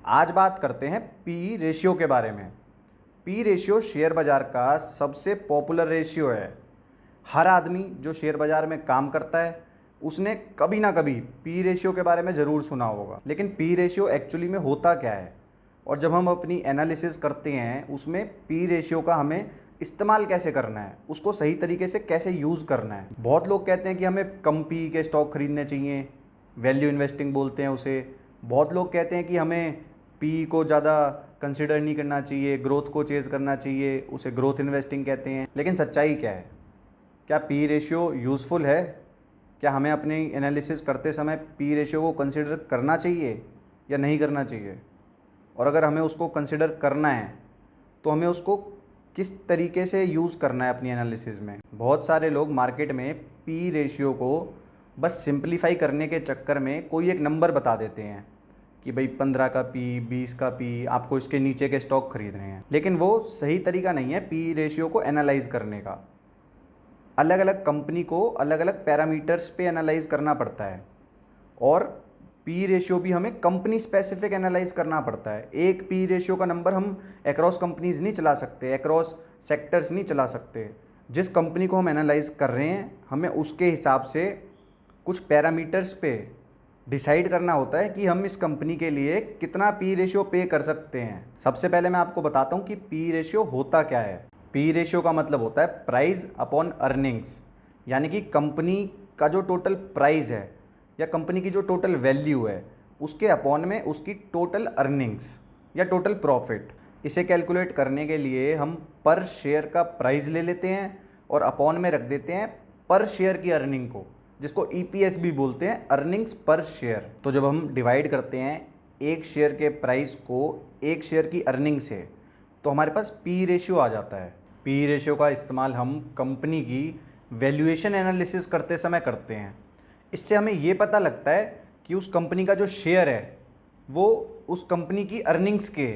आज बात करते हैं पी रेशियो के बारे में। पी रेशियो शेयर बाज़ार का सबसे पॉपुलर रेशियो है। हर आदमी जो शेयर बाज़ार में काम करता है उसने कभी ना कभी पी रेशियो के बारे में ज़रूर सुना होगा। लेकिन पी रेशियो एक्चुअली में होता क्या है, और जब हम अपनी एनालिसिस करते हैं उसमें पी रेशियो का हमें इस्तेमाल कैसे करना है, उसको सही तरीके से कैसे यूज़ करना है। बहुत लोग कहते हैं कि हमें कम पी के स्टॉक खरीदने चाहिए, वैल्यू इन्वेस्टिंग बोलते हैं उसे। बहुत लोग कहते हैं कि हमें पी को ज़्यादा कंसिडर नहीं करना चाहिए, ग्रोथ को चेज़ करना चाहिए, उसे ग्रोथ इन्वेस्टिंग कहते हैं। लेकिन सच्चाई क्या है? क्या पी रेशियो यूज़फुल है? क्या हमें अपनी एनालिसिस करते समय पी रेशियो को कंसिडर करना चाहिए या नहीं करना चाहिए? और अगर हमें उसको कंसिडर करना है तो हमें उसको किस तरीके से यूज़ करना है अपनी एनालिसिस में? बहुत सारे लोग मार्केट में पी रेशियो को बस सिंप्लीफाई करने के चक्कर में कोई एक नंबर बता देते हैं कि भाई 15 का पी, 20 का पी, आपको इसके नीचे के स्टॉक खरीदने हैं। लेकिन वो सही तरीका नहीं है पी रेशियो को एनालाइज करने का। अलग अलग कंपनी को अलग अलग पैरामीटर्स पे एनालाइज करना पड़ता है, और पी रेशियो भी हमें कंपनी स्पेसिफिक एनालाइज करना पड़ता है। एक पी रेशियो का नंबर हम अक्रॉस कंपनीज नहीं चला सकते, अक्रॉस सेक्टर्स नहीं चला सकते। जिस कंपनी को हम एनालाइज कर रहे हैं हमें उसके हिसाब से कुछ पैरामीटर्स पे डिसाइड करना होता है कि हम इस कंपनी के लिए कितना पी रेशियो पे कर सकते हैं। सबसे पहले मैं आपको बताता हूँ कि पी रेशियो होता क्या है। पी रेशियो का मतलब होता है प्राइस अपॉन अर्निंग्स, यानी कि कंपनी का जो टोटल प्राइस है या कंपनी की जो टोटल वैल्यू है उसके अपॉन में उसकी टोटल अर्निंग्स या टोटल प्रॉफिट। इसे कैलकुलेट करने के लिए हम पर शेयर का प्राइस ले लेते हैं और अपॉन में रख देते हैं पर शेयर की अर्निंग को, जिसको ईपीएस भी बोलते हैं, अर्निंग्स पर शेयर। तो जब हम डिवाइड करते हैं एक शेयर के प्राइस को एक शेयर की अर्निंग से तो हमारे पास पी रेशियो आ जाता है। पी रेशियो का इस्तेमाल हम कंपनी की वैल्यूएशन एनालिसिस करते समय करते हैं। इससे हमें ये पता लगता है कि उस कंपनी का जो शेयर है वो उस कंपनी की अर्निंग्स के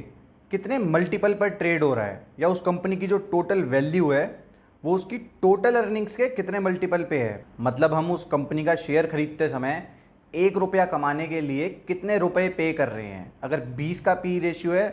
कितने मल्टीपल पर ट्रेड हो रहा है, या उस कंपनी की जो टोटल वैल्यू है वो उसकी टोटल अर्निंग्स के कितने मल्टीपल पे है। मतलब हम उस कंपनी का शेयर खरीदते समय 1 रुपया कमाने के लिए कितने रुपए पे कर रहे हैं। अगर 20 का पी रेशियो है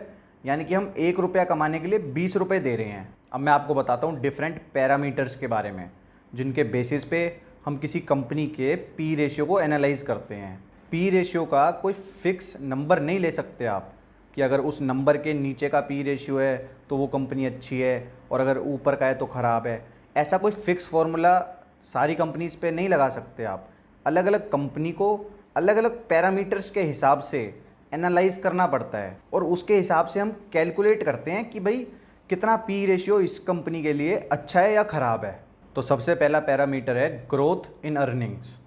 यानी कि हम 1 रुपया कमाने के लिए 20 रुपये दे रहे हैं। अब मैं आपको बताता हूँ डिफरेंट पैरामीटर्स के बारे में जिनके बेसिस पे हम किसी कंपनी के पी रेशियो को एनालाइज करते हैं। पी रेशियो का कोई फिक्स नंबर नहीं ले सकते आप कि अगर उस नंबर के नीचे का पी रेशियो है तो वो कंपनी अच्छी है और अगर ऊपर का है तो ख़राब है। ऐसा कोई फिक्स फार्मूला सारी कंपनीज़ पे नहीं लगा सकते आप। अलग अलग कंपनी को अलग अलग पैरामीटर्स के हिसाब से एनालाइज करना पड़ता है और उसके हिसाब से हम कैलकुलेट करते हैं कि भाई कितना पी रेशियो इस कंपनी के लिए अच्छा है या ख़राब है। तो सबसे पहला पैरामीटर है ग्रोथ इन अर्निंग्स।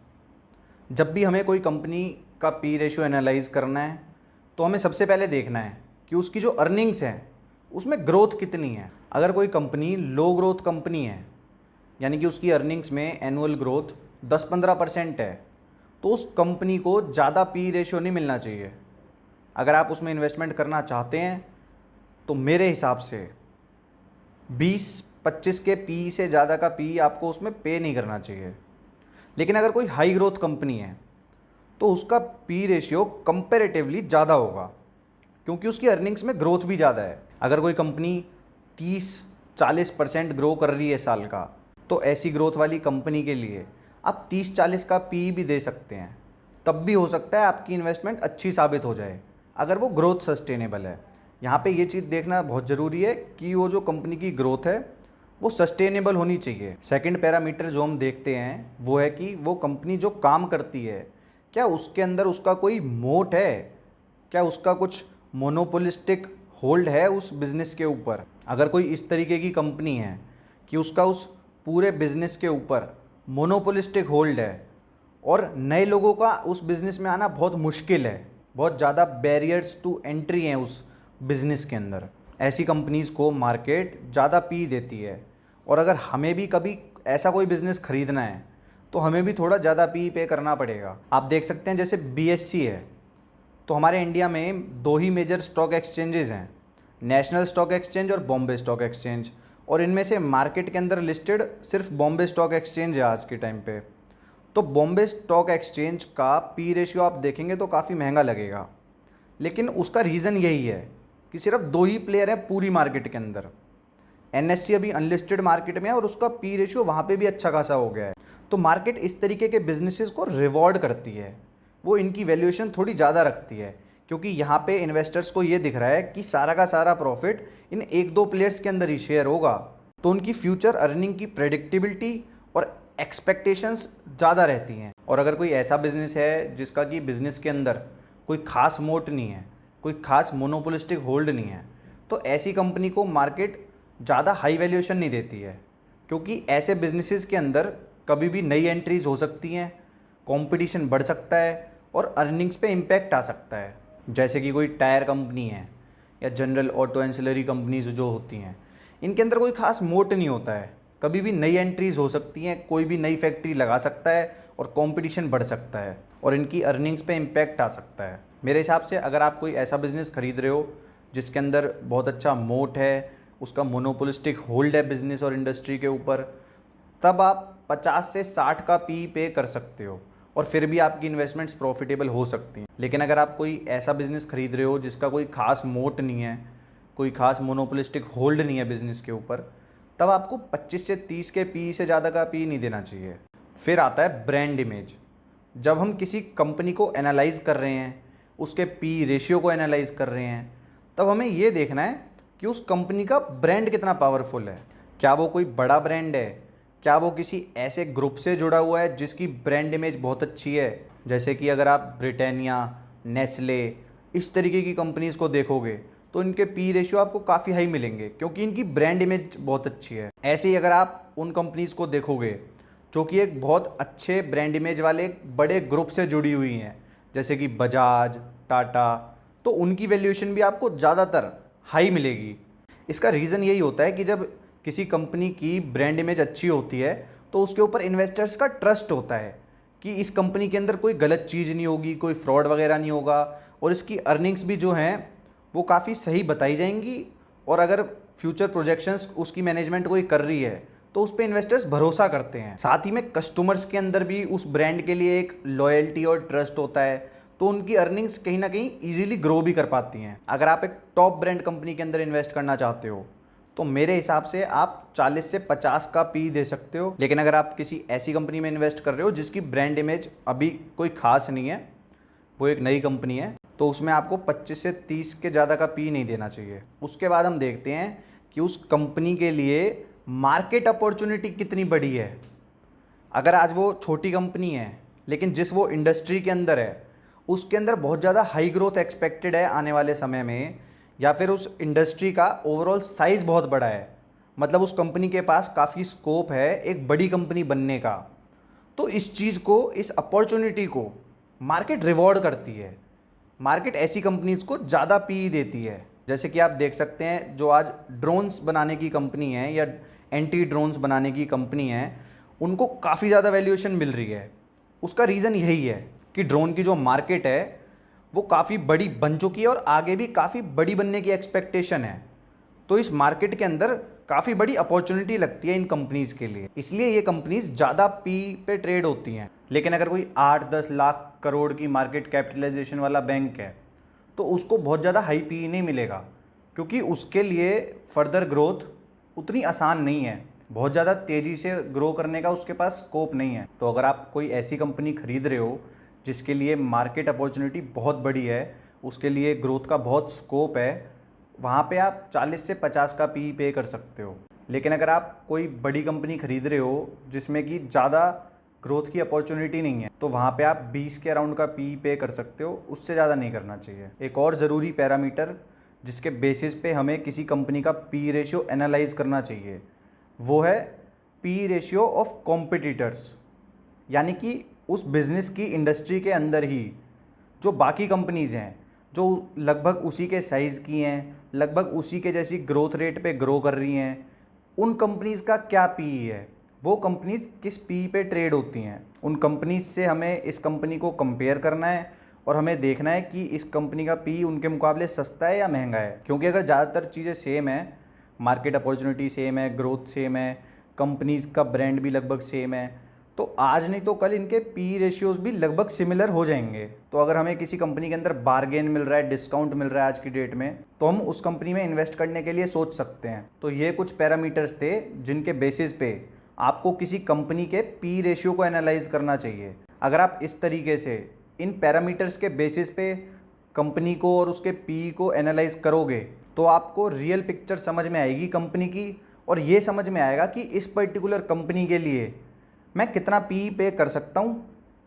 जब भी हमें कोई कंपनी का पी रेशियो एनालाइज करना है तो हमें सबसे पहले देखना है कि उसकी जो अर्निंग्स हैं उसमें ग्रोथ कितनी है। अगर कोई कंपनी लो ग्रोथ कंपनी है यानी कि उसकी अर्निंग्स में एनुअल ग्रोथ 10-15% है तो उस कंपनी को ज़्यादा पी रेशियो नहीं मिलना चाहिए। अगर आप उसमें इन्वेस्टमेंट करना चाहते हैं तो मेरे हिसाब से 20-25 के पी से ज़्यादा का पी आपको उसमें पे नहीं करना चाहिए। लेकिन अगर कोई हाई ग्रोथ कंपनी है तो उसका पी रेशियो कंपैरेटिवली ज़्यादा होगा क्योंकि उसकी अर्निंग्स में ग्रोथ भी ज़्यादा है। अगर कोई कंपनी 30-40% ग्रो कर रही है साल का तो ऐसी ग्रोथ वाली कंपनी के लिए आप 30-40 का पी भी दे सकते हैं। तब भी हो सकता है आपकी इन्वेस्टमेंट अच्छी साबित हो जाए अगर वो ग्रोथ सस्टेनेबल है। यहाँ पे ये चीज़ देखना बहुत ज़रूरी है कि वो जो कंपनी की ग्रोथ है वो सस्टेनेबल होनी चाहिए। सेकंड पैरामीटर जो हम देखते हैं वो है कि वो कंपनी जो काम करती है क्या उसके अंदर उसका कोई मोट है, क्या उसका कुछ मोनोपोलिस्टिक होल्ड है उस बिज़नेस के ऊपर। अगर कोई इस तरीके की कंपनी है कि उसका उस पूरे बिज़नेस के ऊपर मोनोपोलिस्टिक होल्ड है और नए लोगों का उस बिज़नेस में आना बहुत मुश्किल है, बहुत ज़्यादा बैरियर्स टू एंट्री हैं उस बिज़नेस के अंदर, ऐसी कंपनीज़ को मार्केट ज़्यादा पी देती है। और अगर हमें भी कभी ऐसा कोई बिज़नेस ख़रीदना है तो हमें भी थोड़ा ज़्यादा पी पे करना पड़ेगा। आप देख सकते हैं जैसे बीएससी है तो हमारे इंडिया में 2 ही मेजर स्टॉक एक्सचेंजेस हैं, नेशनल स्टॉक एक्सचेंज और बॉम्बे स्टॉक एक्सचेंज, और इनमें से मार्केट के अंदर लिस्टेड सिर्फ बॉम्बे स्टॉक एक्सचेंज है आज के टाइम पे। तो बॉम्बे स्टॉक एक्सचेंज का पी रेशियो आप देखेंगे तो काफ़ी महंगा लगेगा लेकिन उसका रीज़न यही है कि सिर्फ दो ही प्लेयर हैं पूरी मार्केट के अंदर। एनएससी अभी अनलिस्टेड मार्केट में है और उसका पी रेशियो वहाँ पे भी अच्छा खासा हो गया है। तो मार्केट इस तरीके के बिजनेसेस को रिवॉर्ड करती है, वो इनकी वैल्यूएशन थोड़ी ज़्यादा रखती है, क्योंकि यहाँ पे इन्वेस्टर्स को ये दिख रहा है कि सारा का सारा प्रॉफिट इन एक दो प्लेयर्स के अंदर ही शेयर होगा। तो उनकी फ्यूचर अर्निंग की प्रेडिक्टिबिलिटी और एक्सपेक्टेशंस ज़्यादा रहती हैं। और अगर कोई ऐसा बिजनेस है जिसका कि बिज़नेस के अंदर कोई खास मोट नहीं है, कोई खास मोनोपोलिस्टिक होल्ड नहीं है, तो ऐसी कंपनी को मार्केट ज़्यादा हाई वैल्यूएशन नहीं देती है, क्योंकि ऐसे बिजनेसेस के अंदर कभी भी नई एंट्रीज हो सकती हैं, कंपटीशन बढ़ सकता है और अर्निंग्स पे इम्पैक्ट आ सकता है। जैसे कि कोई टायर कंपनी है या जनरल ऑटो एंसिलरी कंपनीज जो होती हैं, इनके अंदर कोई खास मोट नहीं होता है, कभी भी नई एंट्रीज हो सकती हैं, कोई भी नई फैक्ट्री लगा सकता है और कंपटीशन बढ़ सकता है और इनकी अर्निंग्स पे इम्पैक्ट आ सकता है। मेरे हिसाब से अगर आप कोई ऐसा बिज़नेस खरीद रहे हो जिसके अंदर बहुत अच्छा मोट है, उसका मोनोपोलिस्टिक होल्ड है बिज़नेस और इंडस्ट्री के ऊपर, तब आप 50 से 60 का पी पे कर सकते हो और फिर भी आपकी इन्वेस्टमेंट्स प्रॉफिटेबल हो सकती हैं। लेकिन अगर आप कोई ऐसा बिज़नेस खरीद रहे हो जिसका कोई खास मोट नहीं है, कोई खास मोनोपोलिस्टिक होल्ड नहीं है बिज़नेस के ऊपर, तब आपको 25 से 30 के पी से ज़्यादा का पी नहीं देना चाहिए। फिर आता है ब्रांड इमेज। जब हम किसी कंपनी को एनालाइज कर रहे हैं, उसके पी रेशियो को एनालाइज कर रहे हैं, तब हमें ये देखना है कि उस कंपनी का ब्रांड कितना पावरफुल है। क्या वो कोई बड़ा ब्रांड है, क्या वो किसी ऐसे ग्रुप से जुड़ा हुआ है जिसकी ब्रांड इमेज बहुत अच्छी है। जैसे कि अगर आप ब्रिटानिया, नेस्ले, इस तरीके की कंपनीज़ को देखोगे तो इनके पी रेशियो आपको काफ़ी हाई मिलेंगे, क्योंकि इनकी ब्रांड इमेज बहुत अच्छी है। ऐसे ही अगर आप उन कंपनीज़ को देखोगे जो कि एक बहुत अच्छे ब्रांड इमेज वाले एक बड़े ग्रुप से जुड़ी हुई हैं, जैसे कि बजाज, टाटा, तो उनकी वैल्यूएशन भी आपको ज़्यादातर हाई मिलेगी। इसका रीज़न यही होता है कि जब किसी कंपनी की ब्रांड इमेज अच्छी होती है तो उसके ऊपर इन्वेस्टर्स का ट्रस्ट होता है कि इस कंपनी के अंदर कोई गलत चीज़ नहीं होगी, कोई फ्रॉड वगैरह नहीं होगा और इसकी अर्निंग्स भी जो हैं वो काफ़ी सही बताई जाएंगी। और अगर फ्यूचर प्रोजेक्शंस उसकी मैनेजमेंट कोई कर रही है तो उस पर इन्वेस्टर्स भरोसा करते हैं। साथ ही में कस्टमर्स के अंदर भी उस ब्रांड के लिए एक लॉयल्टी और ट्रस्ट होता है, तो उनकी अर्निंग्स कहीं ना कहीं ईजिली ग्रो भी कर पाती हैं। अगर आप एक टॉप ब्रांड कंपनी के अंदर इन्वेस्ट करना चाहते हो तो मेरे हिसाब से आप 40 से 50 का पी दे सकते हो। लेकिन अगर आप किसी ऐसी कंपनी में इन्वेस्ट कर रहे हो जिसकी ब्रांड इमेज अभी कोई खास नहीं है, वो एक नई कंपनी है, तो उसमें आपको 25 से 30 के ज़्यादा का पी नहीं देना चाहिए। उसके बाद हम देखते हैं कि उस कंपनी के लिए मार्केट अपॉर्चुनिटी कितनी बड़ी है। अगर आज वो छोटी कंपनी है लेकिन जिस वो इंडस्ट्री के अंदर है उसके अंदर बहुत ज़्यादा हाई ग्रोथ एक्सपेक्टेड है आने वाले समय में, या फिर उस इंडस्ट्री का ओवरऑल साइज़ बहुत बड़ा है, मतलब उस कंपनी के पास काफ़ी स्कोप है एक बड़ी कंपनी बनने का, तो इस चीज़ को, इस अपॉर्चुनिटी को मार्केट रिवॉर्ड करती है। मार्केट ऐसी कंपनीज़ को ज़्यादा पी देती है। जैसे कि आप देख सकते हैं जो आज ड्रोन्स बनाने की कंपनी है या एंटी ड्रोन्स बनाने की कंपनी है, उनको काफ़ी ज़्यादा वैल्यूएशन मिल रही है। उसका रीज़न यही है कि ड्रोन की जो मार्केट है वो काफ़ी बड़ी बन चुकी है और आगे भी काफ़ी बड़ी बनने की एक्सपेक्टेशन है। तो इस मार्केट के अंदर काफ़ी बड़ी अपॉर्चुनिटी लगती है इन कंपनीज़ के लिए, इसलिए ये कंपनीज़ ज़्यादा पी पे ट्रेड होती हैं। लेकिन अगर कोई 8-10 लाख करोड़ की मार्केट कैपिटलाइजेशन वाला बैंक है तो उसको बहुत ज़्यादा हाई पी नहीं मिलेगा, क्योंकि उसके लिए फर्दर ग्रोथ उतनी आसान नहीं है, बहुत ज़्यादा तेज़ी से ग्रो करने का उसके पास स्कोप नहीं है। तो अगर आप कोई ऐसी कंपनी खरीद रहे हो जिसके लिए मार्केट अपॉर्चुनिटी बहुत बड़ी है, उसके लिए ग्रोथ का बहुत स्कोप है, वहाँ पे आप 40 से 50 का पी पे कर सकते हो। लेकिन अगर आप कोई बड़ी कंपनी खरीद रहे हो जिसमें कि ज़्यादा ग्रोथ की अपॉर्चुनिटी नहीं है, तो वहाँ पे आप 20 के अराउंड का पी पे कर सकते हो, उससे ज़्यादा नहीं करना चाहिए। एक और ज़रूरी पैरामीटर जिसके बेसिस पे हमें किसी कंपनी का पी रेशियो एनालाइज करना चाहिए वो है पी रेशियो ऑफ कॉम्पिटिटर्स, यानी कि उस बिज़नेस की इंडस्ट्री के अंदर ही जो बाकी कंपनीज़ हैं जो लगभग उसी के साइज़ की हैं, लगभग उसी के जैसी ग्रोथ रेट पे ग्रो कर रही हैं, उन कंपनीज़ का क्या पी है, वो कंपनीज़ किस पी पे ट्रेड होती हैं। उन कंपनीज़ से हमें इस कंपनी को कंपेयर करना है और हमें देखना है कि इस कंपनी का पी उनके मुकाबले सस्ता है या महंगा है। क्योंकि अगर ज़्यादातर चीज़ें सेम है, मार्केट अपॉर्चुनिटी सेम है, ग्रोथ सेम है, कंपनीज़ का ब्रांड भी लगभग सेम है, तो आज नहीं तो कल इनके पी रेशियोज भी लगभग सिमिलर हो जाएंगे। तो अगर हमें किसी कंपनी के अंदर बारगेन मिल रहा है, डिस्काउंट मिल रहा है आज की डेट में, तो हम उस कंपनी में इन्वेस्ट करने के लिए सोच सकते हैं। तो ये कुछ पैरामीटर्स थे जिनके बेसिस पे आपको किसी कंपनी के पी रेशियो को एनालाइज करना चाहिए। अगर आप इस तरीके से इन पैरामीटर्स के बेसिस पे कंपनी को और उसके पी को एनालाइज करोगे तो आपको रियल पिक्चर समझ में आएगी कंपनी की, और ये समझ में आएगा कि इस पर्टिकुलर कंपनी के लिए मैं कितना पी पे कर सकता हूँ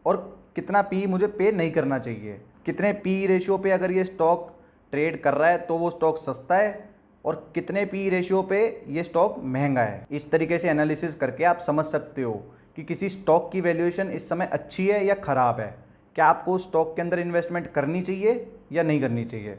और कितना पी मुझे पे नहीं करना चाहिए। कितने पी रेशियो पे अगर ये स्टॉक ट्रेड कर रहा है तो वो स्टॉक सस्ता है, और कितने पी रेशियो पे ये स्टॉक महंगा है। इस तरीके से एनालिसिस करके आप समझ सकते हो कि किसी स्टॉक की वैल्यूएशन इस समय अच्छी है या ख़राब है। क्या आपको उस स्टॉक के अंदर इन्वेस्टमेंट करनी चाहिए या नहीं करनी चाहिए।